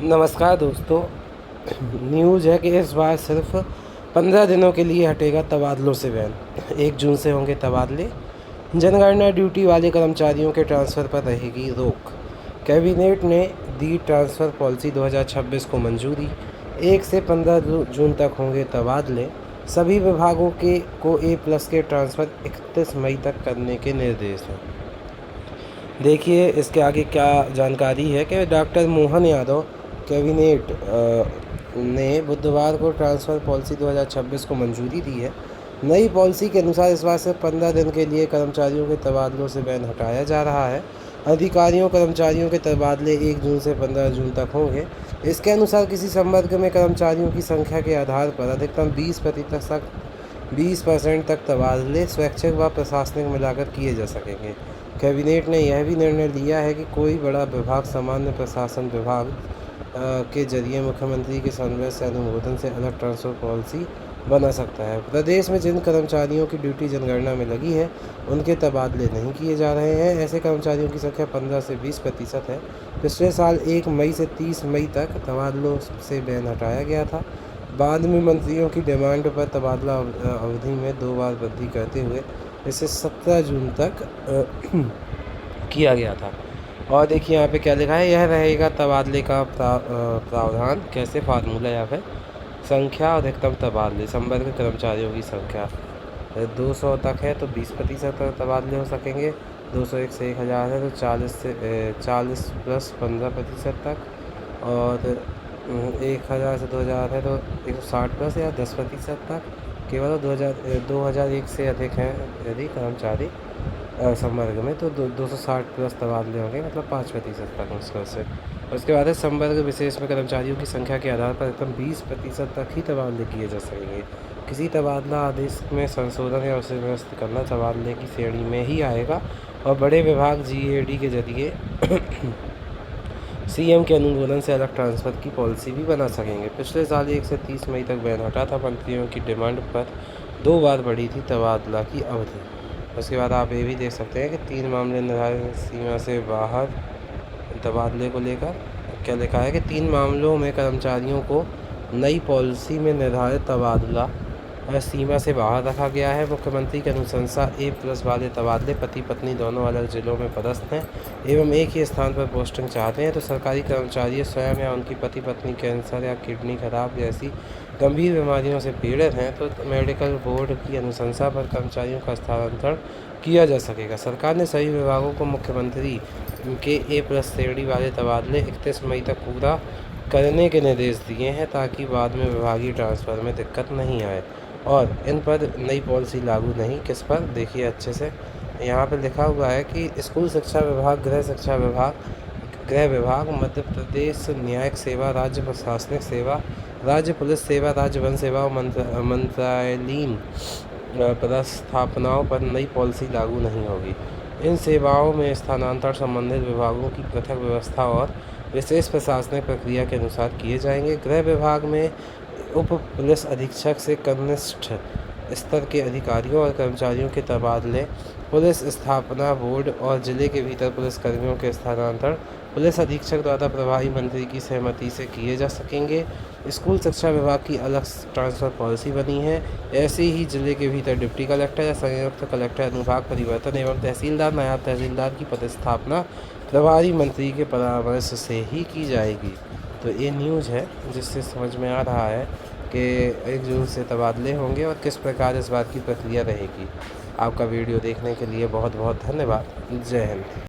नमस्कार दोस्तों। न्यूज़ है कि इस बार सिर्फ 15 दिनों के लिए हटेगा तबादलों से बैन। 1 जून से होंगे तबादले। जनगणना ड्यूटी वाले कर्मचारियों के ट्रांसफ़र पर रहेगी रोक। कैबिनेट ने दी ट्रांसफ़र पॉलिसी 2026 को मंजूरी। 1 से 15 जून तक होंगे तबादले। सभी विभागों को A+ के ट्रांसफ़र 31 मई तक करने के निर्देश हैं। देखिए इसके आगे क्या जानकारी है कि डॉक्टर मोहन यादव कैबिनेट ने बुधवार को ट्रांसफ़र पॉलिसी 2026 को मंजूरी दी है। नई पॉलिसी के अनुसार इस बार से 15 दिन के लिए कर्मचारियों के तबादलों से बैन हटाया जा रहा है। अधिकारियों कर्मचारियों के तबादले 1 जून से 15 जून तक होंगे। इसके अनुसार किसी संवर्ग में कर्मचारियों की संख्या के आधार पर अधिकतम 20% तक तबादले स्वैच्छिक व प्रशासनिक मिलाकर किए जा सकेंगे। कैबिनेट ने यह भी निर्णय लिया है कि कोई बड़ा विभाग सामान्य प्रशासन विभाग के जरिए मुख्यमंत्री के समन्वय से अनुमोदन से अलग ट्रांसफ़र पॉलिसी बना सकता है। प्रदेश में जिन कर्मचारियों की ड्यूटी जनगणना में लगी है उनके तबादले नहीं किए जा रहे हैं। ऐसे कर्मचारियों की संख्या 15 से 20% है। पिछले साल 1 मई से 30 मई तक तबादलों से बैन हटाया गया था। बाद में मंत्रियों की डिमांड पर तबादला अवधि में 2 बार वृद्धि करते हुए इसे 17 जून तक किया गया था। और देखिए यहाँ पे क्या लिखा है, यह रहेगा तबादले का प्रावधान। कैसे फार्मूला या फिर संख्या अधिकतम तबादले संवर्ग कर्मचारियों की संख्या 200 तक है तो 20% तक तबादले हो सकेंगे। 201 से 1000 है तो 40 प्लस 15% तक। और 1000 से 2000 है तो 160 प्लस या 10% तक। केवल 2001 से अधिक हैं यदि कर्मचारी संवर्ग में तो 260 प्लस तबादले होंगे, मतलब 5% तक मुश्किल से। उसके बाद है संवर्ग विशेष में कर्मचारियों की संख्या के आधार पर एकदम 20% तक ही तबादले किए जा सकेंगे। किसी तबादला आदेश में संशोधन या उसे व्यवस्थित करना तबादले की श्रेणी में ही आएगा। और बड़े विभाग GAD के जरिए CM के अनुमोदन से अलग ट्रांसफ़र की पॉलिसी भी बना सकेंगे। पिछले साल 1 से 30 मई तक बैन हटा था। मंत्रियों की डिमांड पर 2 बार बढ़ी थी तबादला की अवधि। उसके बाद आप ये भी देख सकते हैं कि 3 मामले निर्धारित सीमा से बाहर तबादले को लेकर क्या लिखा है कि 3 मामलों में कर्मचारियों को नई पॉलिसी में निर्धारित तबादला सीमा से बाहर रखा गया है। मुख्यमंत्री की अनुशंसा A+ वाले तबादले पति पत्नी दोनों अलग जिलों में पदस्थ हैं एवं एक ही स्थान पर पोस्टिंग चाहते हैं तो सरकारी कर्मचारी स्वयं या उनकी पति पत्नी कैंसर या किडनी खराब जैसी गंभीर बीमारियों से पीड़ित हैं तो मेडिकल बोर्ड की अनुशंसा पर कर्मचारियों का स्थानांतरण किया जा सकेगा। सरकार ने सभी विभागों को मुख्यमंत्री के A+ श्रेणी वाले तबादले 31 मई तक पूरा करने के निर्देश दिए हैं ताकि बाद में विभागीय ट्रांसफ़र में दिक्कत नहीं आए। और इन पर नई पॉलिसी लागू नहीं। किस पर, देखिए अच्छे से यहाँ पर लिखा हुआ है कि स्कूल शिक्षा विभाग, गृह विभाग, मध्य प्रदेश न्यायिक सेवा, राज्य प्रशासनिक सेवा, राज्य पुलिस सेवा, राज्य वन सेवा और मंत्रालयीन पदस्थापनाओं पर नई पॉलिसी लागू नहीं होगी। इन सेवाओं में स्थानांतरण संबंधित विभागों की पृथक व्यवस्था और विशेष प्रशासनिक प्रक्रिया के अनुसार किए जाएंगे। गृह विभाग में उप पुलिस अधीक्षक से कनिष्ठ स्तर के अधिकारियों और कर्मचारियों के तबादले, पुलिस स्थापना बोर्ड और जिले के भीतर पुलिसकर्मियों के स्थानांतरण पुलिस अधीक्षक द्वारा प्रभारी मंत्री की सहमति से किए जा सकेंगे। स्कूल शिक्षा विभाग की अलग ट्रांसफ़र पॉलिसी बनी है। ऐसे ही जिले के भीतर डिप्टी कलेक्टर या संयुक्त कलेक्टर अनुभाग परिवर्तन एवं तहसीलदार, नायब तहसीलदार की पदस्थापना प्रभारी मंत्री के परामर्श से ही की जाएगी। तो ये न्यूज़ है जिससे समझ में आ रहा है कि 1 जून से तबादले होंगे और किस प्रकार इस बात की प्रक्रिया रहेगी। आपका वीडियो देखने के लिए बहुत बहुत धन्यवाद। जय हिंद।